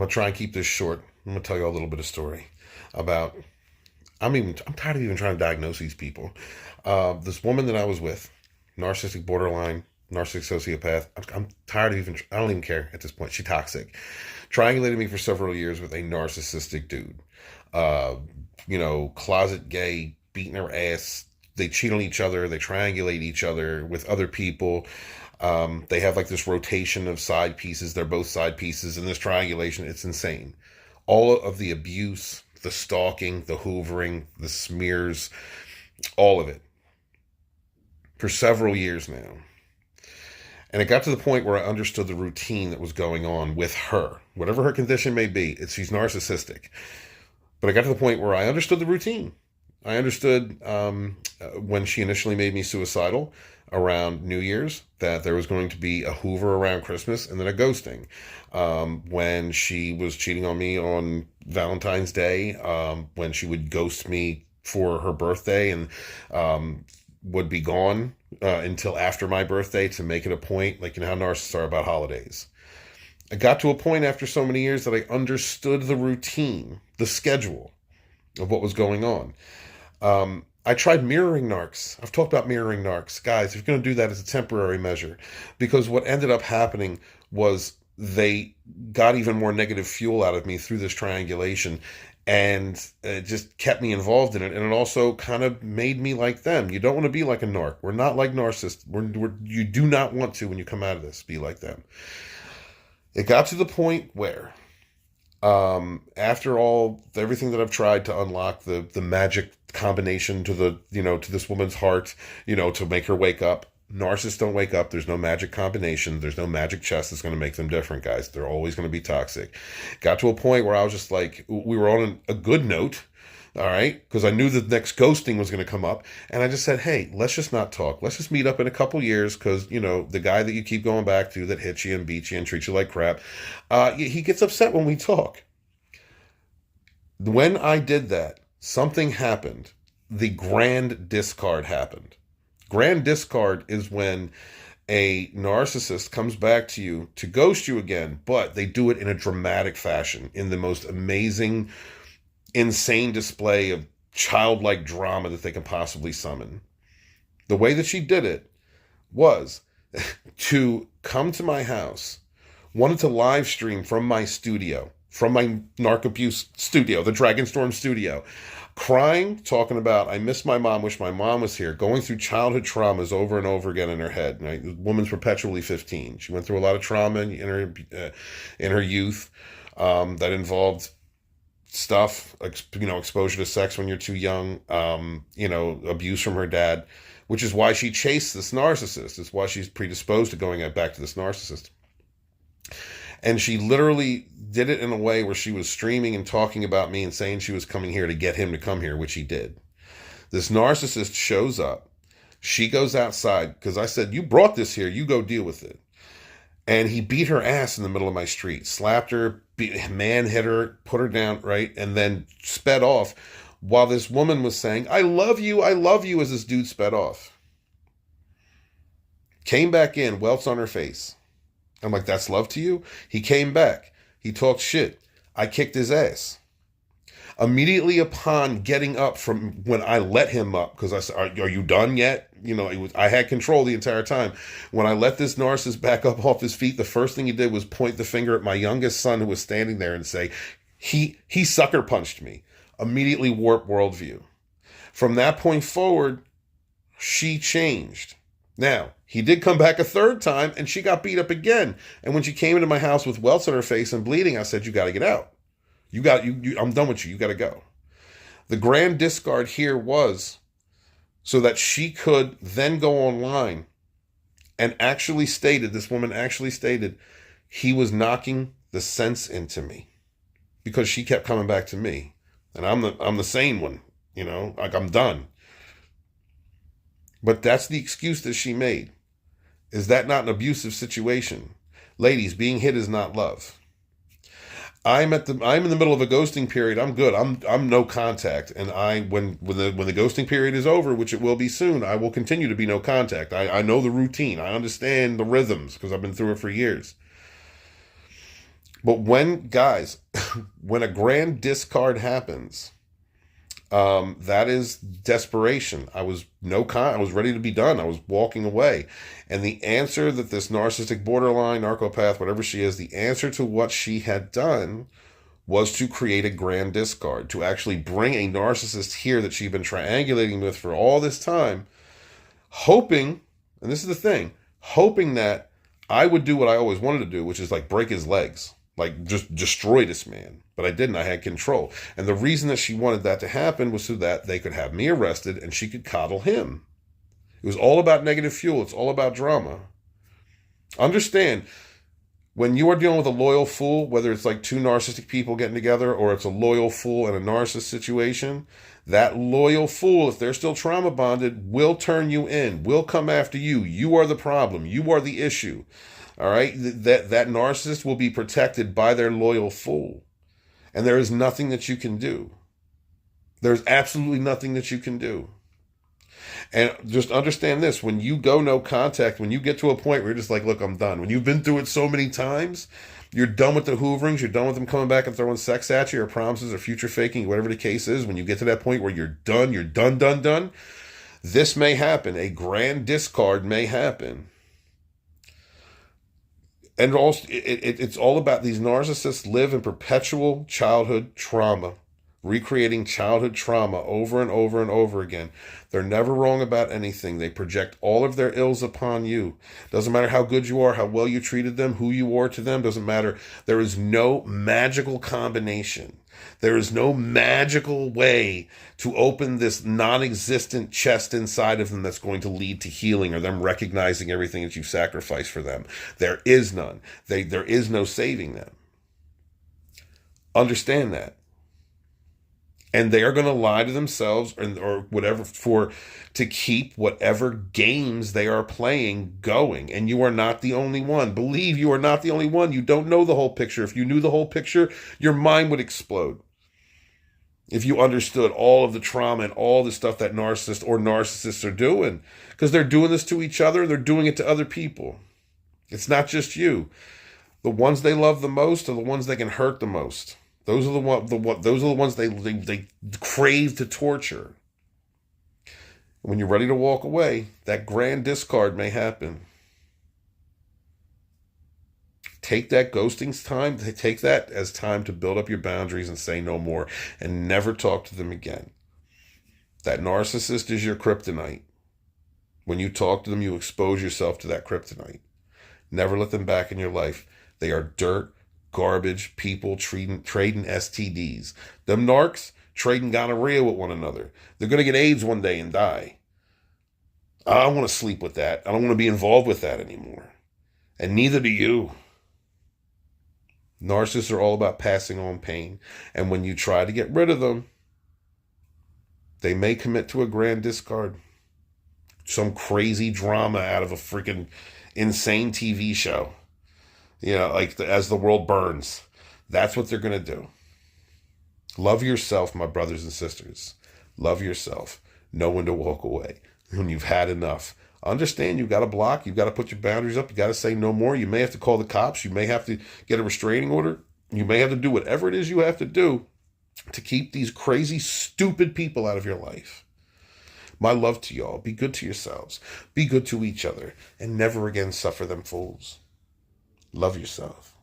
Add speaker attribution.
Speaker 1: I'm gonna try and keep this short. I'm gonna tell you a little bit of story about. I'm tired of even trying to diagnose these people. This woman that I was with, narcissistic borderline, narcissistic sociopath. I'm tired of even. I don't even care at this point. She's toxic. Triangulated me for several years with a narcissistic dude. Uh, closet gay, beating her ass. They cheat on each other. They triangulate each other with other people. They have like this rotation of side pieces. They're both side pieces in this triangulation. It's insane. All of the abuse, the stalking, the hoovering, the smears, all of it for several years now. And it got to the point where I understood the routine that was going on with her. Whatever her condition may be, she's narcissistic. But I got to the point where I understood the routine. I understood when she initially made me suicidal around New Year's that there was going to be a hoover around Christmas and then a ghosting. When she was cheating on me on Valentine's Day, when she would ghost me for her birthday and would be gone until after my birthday to make it a point, like, how narcissists are about holidays. I got to a point after so many years that I understood the routine, the schedule of what was going on. I tried mirroring narcs. I've talked about mirroring narcs. Guys, if you're going to do that as a temporary measure, because what ended up happening was they got even more negative fuel out of me through this triangulation, and it just kept me involved in it. And it also kind of made me like them. You don't want to be like a narc. We're not like narcissists. You do not want to, when you come out of this, be like them. It got to the point where, after everything that I've tried to unlock the magic combination to to this woman's heart, to make her wake up. Narcissists don't wake up. There's no magic combination. There's no magic chest that's going to make them different, guys. They're always going to be toxic. Got to a point where I was just like, we were on a good note. All right. Because I knew the next ghosting was going to come up. And I just said, hey, let's just not talk. Let's just meet up in a couple years. Because, the guy that you keep going back to that hits you and beats you and treats you like crap, he gets upset when we talk. When I did that, something happened. The grand discard happened. Grand discard is when a narcissist comes back to you to ghost you again, but they do it in a dramatic fashion, in the most amazing, insane display of childlike drama that they can possibly summon. The way that she did it was to come to my house, wanted to live stream from my studio, from my narc abuse studio, the Dragonstorm studio, crying, talking about, I miss my mom, wish my mom was here, going through childhood traumas over and over again in her head. Right? The woman's perpetually 15. She went through a lot of trauma in her youth that involved stuff, exposure to sex when you're too young, abuse from her dad, which is why she chased this narcissist. It's why she's predisposed to going back to this narcissist. And she literally did it in a way where she was streaming and talking about me and saying she was coming here to get him to come here, which he did. This narcissist shows up. She goes outside because I said, you brought this here. You go deal with it. And he beat her ass in the middle of my street, slapped her, man-hit her, put her down, right? And then sped off while this woman was saying, I love you, as this dude sped off. Came back in, welts on her face. I'm like, that's love to you? He came back. He talked shit. I kicked his ass. Immediately upon getting up from when I let him up, because I said, are you done yet? I had control the entire time. When I let this narcissist back up off his feet, the first thing he did was point the finger at my youngest son who was standing there and say, he sucker punched me. Immediately warped worldview. From that point forward, she changed. Now, he did come back a third time and she got beat up again. And when she came into my house with welts on her face and bleeding, I said, you got to get out. I'm done with you. You got to go. The grand discard here was so that she could then go online and this woman actually stated, he was knocking the sense into me because she kept coming back to me. And I'm the sane one, like I'm done. But that's the excuse that she made. Is that not an abusive situation? Ladies, being hit is not love. I'm in the middle of a ghosting period. I'm good. I'm no contact. And when the ghosting period is over, which it will be soon, I will continue to be no contact. I know the routine. I understand the rhythms because I've been through it for years. But when, guys, when a grand discard happens, that is desperation. I was ready to be done. I was walking away. And the answer that this narcissistic borderline, narcopath, whatever she is, the answer to what she had done was to create a grand discard, to actually bring a narcissist here that she'd been triangulating with for all this time, hoping, and this is the thing, hoping that I would do what I always wanted to do, which is like break his legs, like just destroy this man. But I didn't. I had control. And the reason that she wanted that to happen was so that they could have me arrested and she could coddle him. It was all about negative fuel. It's all about drama. Understand, when you are dealing with a loyal fool, whether it's like two narcissistic people getting together or it's a loyal fool in a narcissist situation, that loyal fool, if they're still trauma bonded, will turn you in, will come after you. You are the problem. You are the issue. All right? That narcissist will be protected by their loyal fool. And there is nothing that you can do. There's absolutely nothing that you can do. And just understand this, when you go no contact, when you get to a point where you're just like, look, I'm done. When you've been through it so many times, you're done with the hooverings, you're done with them coming back and throwing sex at you or promises or future faking, whatever the case is, when you get to that point where you're done, this may happen. A grand discard may happen. And also, it's all about these narcissists live in perpetual childhood trauma, recreating childhood trauma over and over and over again. They're never wrong about anything. They project all of their ills upon you. Doesn't matter how good you are, how well you treated them, who you are to them, doesn't matter. There is no magical combination. There is no magical way to open this non-existent chest inside of them that's going to lead to healing or them recognizing everything that you've sacrificed for them. There is none. There is no saving them. Understand that. And they are going to lie to themselves or whatever to keep whatever games they are playing going. And you are not the only one. Believe you are not the only one. You don't know the whole picture. If you knew the whole picture, your mind would explode. If you understood all of the trauma and all the stuff that narcissists are doing. Because they're doing this to each other. They're doing it to other people. It's not just you. The ones they love the most are the ones they can hurt the most. Those are those are the ones they crave to torture. When you're ready to walk away, that grand discard may happen. Take that ghosting time, take that as time to build up your boundaries and say no more and never talk to them again. That narcissist is your kryptonite. When you talk to them, you expose yourself to that kryptonite. Never let them back in your life. They are dirt, garbage, people trading STDs. Them narcs trading gonorrhea with one another. They're going to get AIDS one day and die. I don't want to sleep with that. I don't want to be involved with that anymore. And neither do you. Narcissists are all about passing on pain. And when you try to get rid of them, they may commit to a grand discard. Some crazy drama out of a freaking insane TV show. You know, like as the world burns. That's what they're going to do. Love yourself, my brothers and sisters. Love yourself. Know when to walk away. When you've had enough. Understand you've got to block. You've got to put your boundaries up. You got to say no more. You may have to call the cops. You may have to get a restraining order. You may have to do whatever it is you have to do to keep these crazy, stupid people out of your life. My love to y'all. Be good to yourselves. Be good to each other. And never again suffer them fools. Love yourself.